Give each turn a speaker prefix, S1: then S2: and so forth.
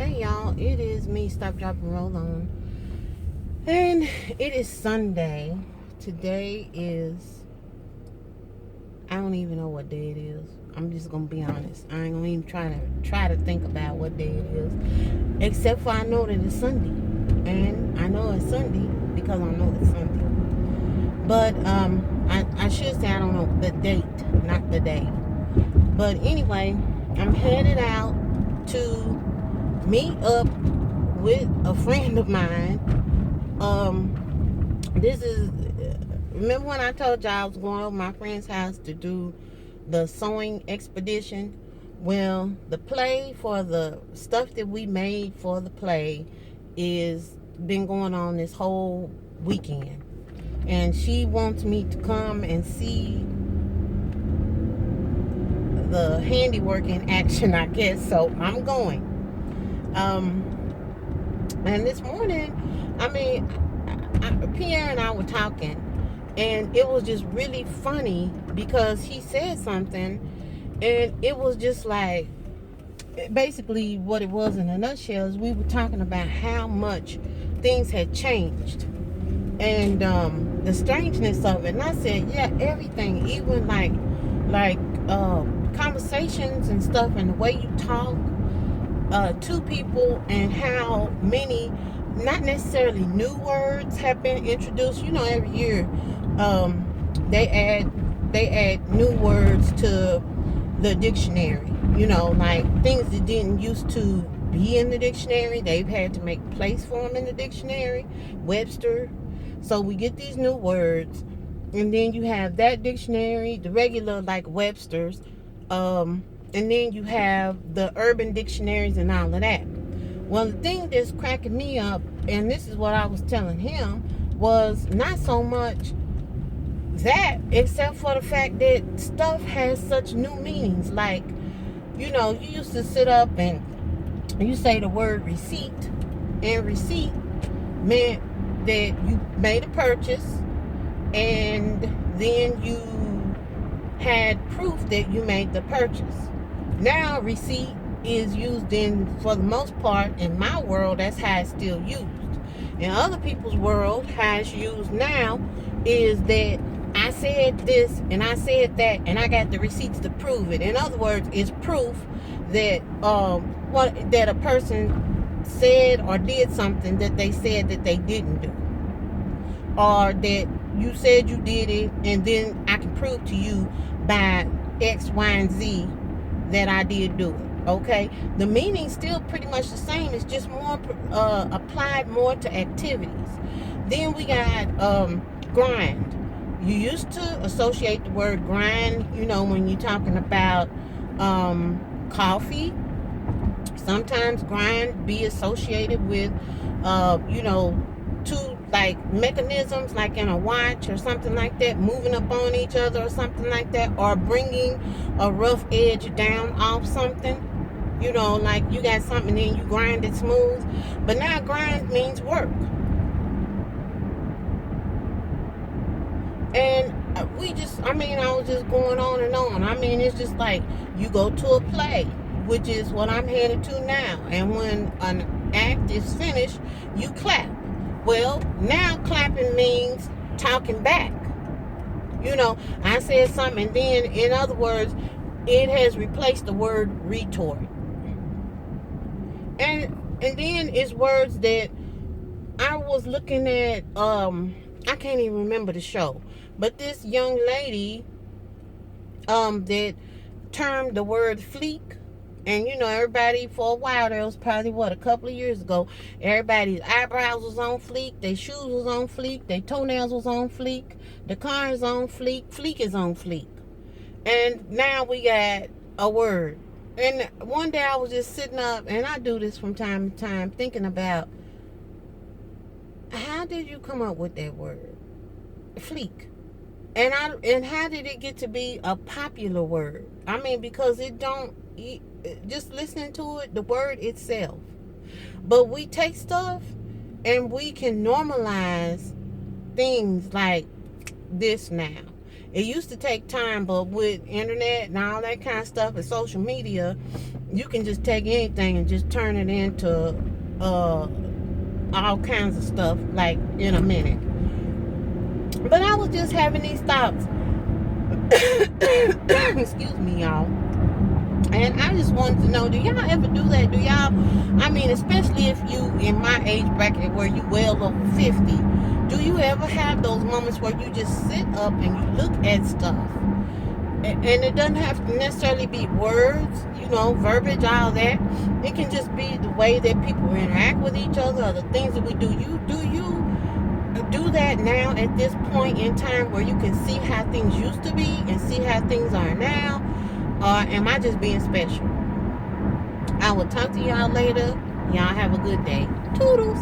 S1: Hey y'all, it is me, Stop, Drop, and Roll On. And it is Sunday. Today is, I don't even know what day it is. I'm just gonna be honest. I ain't gonna even try to think about what day it is. Except for I know that it's Sunday. And I know it's Sunday because I know it's Sunday. But I should say I don't know the date, not the day. But anyway, I'm headed out to meet up with a friend of mine. This is, remember when I told y'all I was going over my friend's house to do the sewing expedition? Well, the play for the stuff that we made for the play is been going on this whole weekend. And she wants me to come and see the handiwork in action, I guess. So I'm going. And this morning, Pierre and I were talking, and it was just really funny because he said something, and it was just like, basically what it was in a nutshell is we were talking about how much things had changed and the strangeness of it. And I said, yeah, everything, even like conversations and stuff, and the way you talk to people, and how many not necessarily new words have been introduced. You know, every year they add new words to the dictionary. You know, like things that didn't used to be in the dictionary, they've had to make place for them in the dictionary, Webster. So we get these new words, and then you have that dictionary, the regular like Webster's, and then you have the urban dictionaries and all of that. Well, the thing that's cracking me up, and this is what I was telling him, was not so much that, except for the fact that stuff has such new meanings. Like, you know, you used to sit up and you say the word receipt, and receipt meant that you made a purchase, and then you had proof that you made the purchase. Now, receipt is used for the most part, in my world, that's how it's still used. In other people's world, how it's used now is that I said this and I said that, and I got the receipts to prove it. In other words, it's proof that that a person said or did something that they said that they didn't do, or that you said you did it, and then I can prove to you by X, Y, and Z that I did do it. Okay, the meaning's still pretty much the same. It's just more applied more to activities. Then we got grind. You used to associate the word grind, you know, when you're talking about coffee. Sometimes grind be associated with you know, two like mechanisms, like in a watch or something like that, moving up on each other or something like that, or bringing a rough edge down off something. You know, like you got something and you grind it smooth. But now grind means work. And I was just going on and on. I mean, it's just like you go to a play, which is what I'm headed to now. And when an act is finished, you clap. Well, now clapping means talking back. You know, I said something, and then, in other words, it has replaced the word retort. And then it's words that I was looking at, I can't even remember the show, but this young lady that termed the word fleek. And you know, everybody, for a while, there was probably a couple of years ago, everybody's eyebrows was on fleek, their shoes was on fleek, their toenails was on fleek, the car is on fleek, fleek is on fleek. And now we got a word. And one day I was just sitting up, and I do this from time to time, thinking about, how did you come up with that word, fleek? And how did it get to be a popular word? I mean, because just listening to it, the word itself. But we take stuff and we can normalize things like this now. It used to take time, but with internet and all that kind of stuff and social media, you can just take anything and just turn it into all kinds of stuff like in a minute. But I was just having these thoughts. Excuse me, y'all. And I just wanted to know, do y'all ever do that? Do y'all, I mean, especially if you in my age bracket where you well over 50, do you ever have those moments where you just sit up and you look at stuff? And it doesn't have to necessarily be words, verbiage, all that. It can just be the way that people interact with each other, or the things that we do. Do you do that now at this point in time where you can see how things used to be and see how things are now? Or am I just being special? I will talk to y'all later. Y'all have a good day. Toodles.